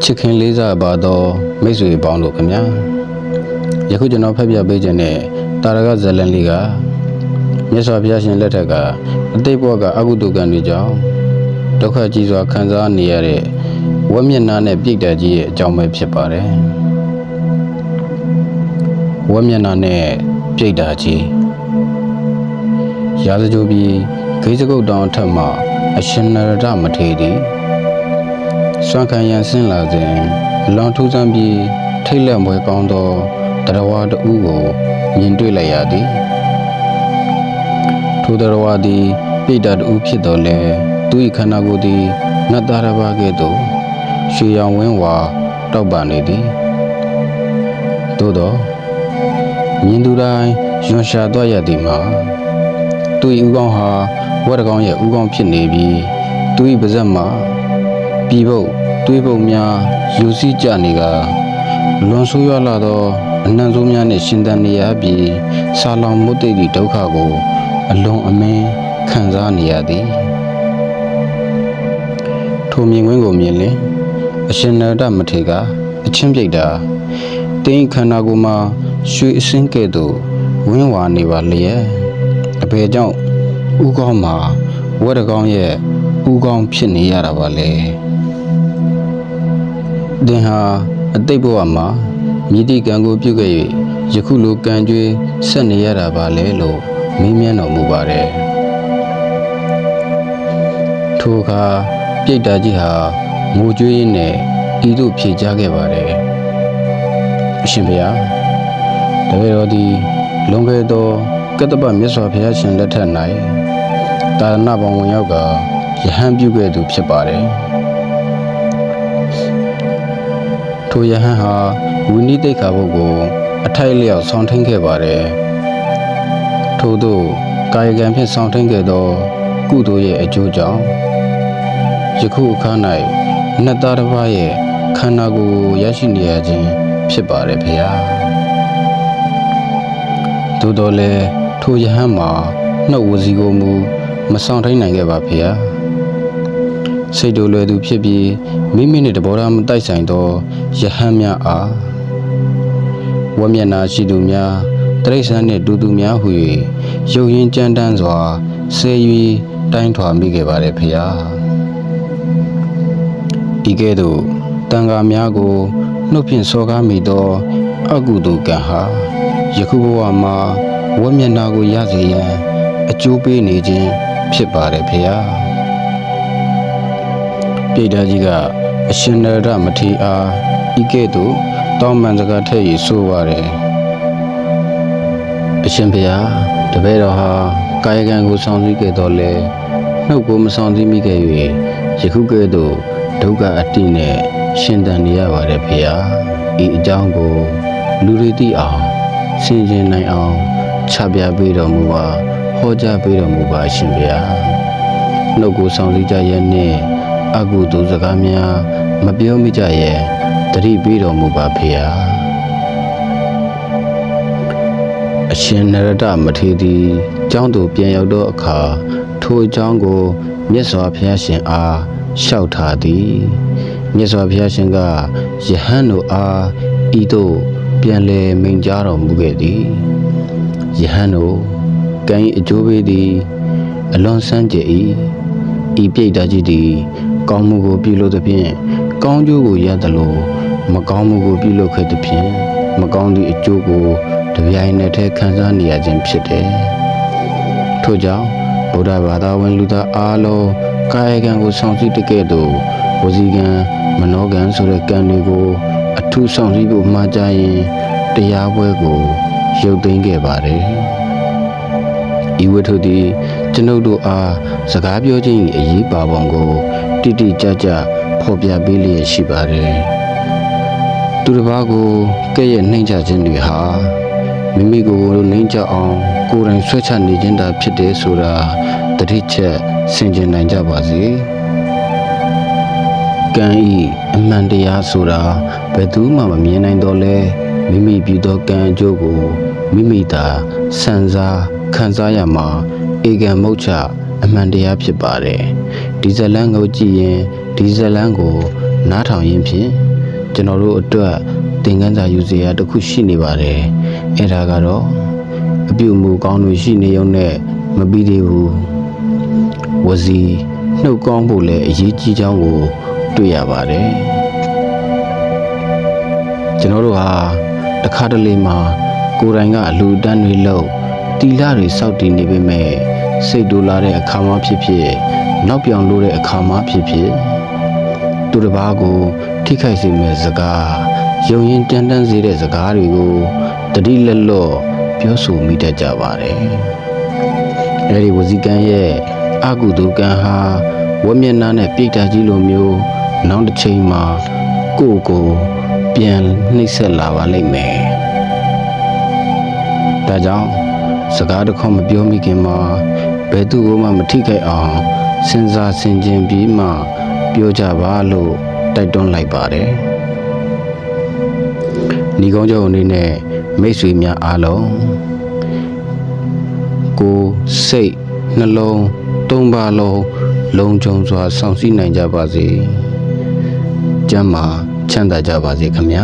ချစ်ခင်လေးစားပါတော့မိတ်ဆွေပေါင်းတို့ခင်ဗျာယခုကျွန်တော်ဖတ်ပြပေးခြင်းနဲ့တာရကဇလန်လေးကမြတ်စွာဘုရားရှင်လက်ထက်ကအတိတ်ဘဝကအကုသိုလ်ကံတွေကြောင့်ဒုက္ခကြီးစွာခံစားနေရတဲ့ဝက်မျက်နှာနဲ့ပြိတ္တာကြီးရဲ့အကြောင်းပဲဖြစ်ပါတယ်ဝက်မျက်နှာနဲ့ပြိတ္တာကြီးရာဇကြိုပြီးဂိစကုတ်တောင်ထက်မှအရှင်နရဒမထေရသည်စွမ်းခံရန်ဆင်းလာစဉ်အလွန်ထူးဆန်းပြီးထိတ်လန့်မွဲကောင်းသောတရားဝါတူကိုမြင်တွေ့လိုက်ရသည်ထိုတရားဝါသည်ပြိတ္တာတူဖြစ်တော်လဲသူ၏ခန္ဓာကိုယ်သည်နတ်သားတစ်ပါးကဲ့သို့ရွှေရောင်ဝင်းဝါတောက်ပနေသည်သို့သောမြင်သူတိုင်းယွန်ရှာသွားရသည်မှာသူ၏ဥကောင်းဟာဝက်တကောင်ရဲ့ဥကောင်းဖြစ်နေပြီးသူ၏ပါးစပ်မှာပြည်ပုတ်တွေးပုတ်များယူစည်းကြနေကလွန်ဆိုးရွားလာသောအနှံဆိုးများနှင့်ရှင်သန်နေရပြီးဆာလောင်မုတ်တိတ်သည့်ဒုက္ခကိုအလွန်အမင်းခံစားနေရသည်ထိုမြင်ကွင်းကိုမြင်လင်အရှင်နရဒမထေရကအချင်းပြိတ္တာတင်းခန္ဓာကိုယ်မှာရွှေအစင်းကဲ့သို့ဝင်းဝါနေပါလျက်အဘယ်ကြောင့်ဥကောင်းမှာဝက်တကောင်ရဲ့ဥကောင်းဖြစ်နေရတာပါလေသင်ဟာအတိတ်ဘဝမှာမြည်သည့်ကံကိုပြုခဲ့၍ယခုလိုကံကြွေးဆက်နေရတာပါလေလို့မေးမြန်းတော်မူပါတယ်ထိုအခါပြိတ္တာကြီးဟာငိုကြွေးရင်းနဲ့ဤသို့ဖြေကြားခဲ့ပါတယ်အရှင်ဘုရားတပည့်တော်သည်လွန်ခဲ့သောကတ္တပမြတ်စွာဘုရားရှင်လက်ထက်၌သာသနာ့ဘောင်ဝင်ရောက်ကယဟန်ပြုခဲ့သူဖြစ်ပါတယ်ထိုယဟန်ဟာဝိနည်းတိတ်ခါဘုတ်ကိုအထိုက်လျောက်ဆောင်ထိန်ခဲ့ပါတယ်ထို့သို့ကာယကံဖြင့်ဆောင်ထိန်ခဲ့သောကုသိုလ်ရဲ့အကျိုးကြောင့်ယခုအခါ၌နတ်သားတစ်ပါးရဲ့ခန္ဓာကိုယ်ကိုရရှိနေရခြင်းဖြစ်ပါတယ်ဖေဟာသို့တော်လည်းထိုယဟန်မှာနှုတ်ဝစီကိုမူမဆောင်ထိန်နိုင်ခဲ့ပါဖေဟာစိတ်တို့လွယ်သူဖြစ်ပြီးမိမိနှင့်တဘောထားမတိုက်ဆိုင်သောယဟန်များအားဝမျက်နာရှိသူများတရိစ္ဆာန်နှင့်တူသူများဟု၍ရုပ်ရင်းကြမ်းတမ်းစွာဆဲ၍တိုင်းထွာမိခဲ့ပါれဖေဟာဤကဲ့သို့တန်ဃာများကိုနှုတ်ဖြင့်စောကားမိသောအကုသိုလ်ကံဟာယခုဘဝမှာဝမျက်နာကိုရစေရန်အကျိုးပေးနေခြင်းဖြစ်ပါれဖေဟာပြိတ္တာကြီးကအရှင်နရဒမထေရအားဤကဲ့သို့တောင်းပန်စကားထည့်၍ဆိုပါတယ်အရှင်ဘုရားတပည့်တော်ဟာကာယကံကိုဆောင်စည်းခဲ့တော်လဲနှုတ်ကိုမဆောင်စည်းမိခဲ့၍ယခုကဲ့သို့ဒုက္ခအတ္တိနဲ့ရှင်သန်နေရပါတယ်ဖေဟာဤအကြောင်းကိုလူတွေသိအောင်ဆင်ခြင်နိုင်အောင်ချပြပေးတော်မူပါဟောကြားပေးတော်မူပါအရှင်ဘုရားနှုတ်ကိုဆောင်စည်းကြရဲ့နှင့်အကုသိုလ်စကားများမပြောမိကြရဲ့တတိပေးတော်မူပါဖေဟာအရှင်နရဒမထေရသည်ကျောင်းသို့ပြန်ရောက်သောအခါထိုအကြောင်းကိုမြတ်စွာဘုရားရှင်အားလျှောက်ထားသည်မြတ်စွာဘုရားရှင်ကယဟန်တို့အားဤသို့ပြန်လည်မိန့်ကြားတော်မူခဲ့သည်ယဟန်တို့ကံ၏အကျိုးပေးသည်အလွန်ဆန်းကျယ်၏ဤပြိတ္တာကြီးသည်ကောင်းမှုကိုပြုလုပ်သဖြင့်ကောင်းကျိုးကိုရသလိုမကောင်းမှုကိုပြုလုပ်ခဲ့သဖြင့်မကောင်းသည့်အကျိုးကိုတပြိုင်နက်တည်းခံစားနေရခြင်းဖြစ်တယ်ထို့ကြောင့်ဗုဒ္ဓဘာသာဝင်လူသားအားလုံးကာယကံကိုဆောင်စည်းတကဲ့သို့ဝစီကံမနောကံဆိုတဲ့ကံတွေကိုအထူးဆောင်စည်းဖို့မှားကြရင်တရားပွဲကိုရုပ်သိမ်းခဲ့ပါတယ်ဤဝတ္ထုသည်ကျွန်ုပ်တို့အားစကားပြောခြင်း၏အရေးပါပုံကိုတိတိကျကျဖော်ပြပေးလျက်ရှိပါတယ်သူတစ်ပါးကိုကဲ့ရဲ့နှိမ့်ချခြင်းတွေဟာမိမိကိုယ်ကိုနှိမ့်ချအောင်ကိုယ်တိုင်ဆွဲချနေခြင်းသာဖြစ်တယ်ဆိုတာတတိချက်ဆင်ခြင်နိုင်ကြပါစေကံဤအမှန်တရားဆိုတာဘယ်သူမှမမြင်နိုင်တော့လဲမိမိပြုသောကံအကျိုးကိုမိမိသာစံစားခံစားရမှာဧကံမုတ်ချအမှန်တရားဖြစ်ပါတယ်ဒီဇလန်းကိုကြည့်ရင်ဒီဇလန်းကိုနားထောင်ရင်းဖြင့် ကျွန်တော်တို့အတွက်သင်ခန်းစာယူစရာတစ်ခုရှိနေပါတယ်အဲ့ဒါကတော့အပြုအမူကောင်းတွေရှိနေုံနဲ့မပြီးသေးဘူးဝစီနှုတ်ကောင်းဖို့လည်းအရေးကြီးကြောင်းကိုတွေ့ရပါတယ်ကျွန်တော်တို့ဟာတစ်ခါတလေမှာကိုယ်တိုင်ကအလူတန်းတွေလုပ်တီလာတွေစောက်တည်နေပေမဲ့စိတ်တူလာတဲ့အခါမှဖြစ်ဖြစ်နောက်ပြောင်လို့တဲ့အခါမှဖြစ်ဖြစ်သူတစ်ပါးကိုထိခိုက်စေမယ့်စကားယုံရင်တန်တန်းစေတဲ့စကားတွေကိုတတိလက်လော့ပြောဆိုမိတတ်ကြပါတယ်အဲဒီဝစီကံရဲ့အကုသိုလ်ကံဟာဝမျက်နှာနဲ့ပြိတ္တာကြီးလိုမျိုးနောက်တစ်ချိန်မှာကိုယ့်ကိုပြန်နှိပ်စက်လာပါလိမ့်မယ်ဒါကြောင့်စကားတစ်ခေါက်မပြောမိခင်မှာဘယ်သူမှမထိခိုက်အောင်စဉ်းစားဆင်ခြင်ပြီးမှပြောကြပါလို့တိုက်တွန်းလိုက်ပါတယ်ညီကောင်းကျောင်းအနေနဲ့မိတ်ဆွေများအားလုံးကိုယ်စိတ်နှလုံးသုံးပါလုံးလုံခြုံစွာဆောင်စည်းနိုင်ကြပါစေကျမ်းမာချမ်းသာကြပါစေခင်ဗျာ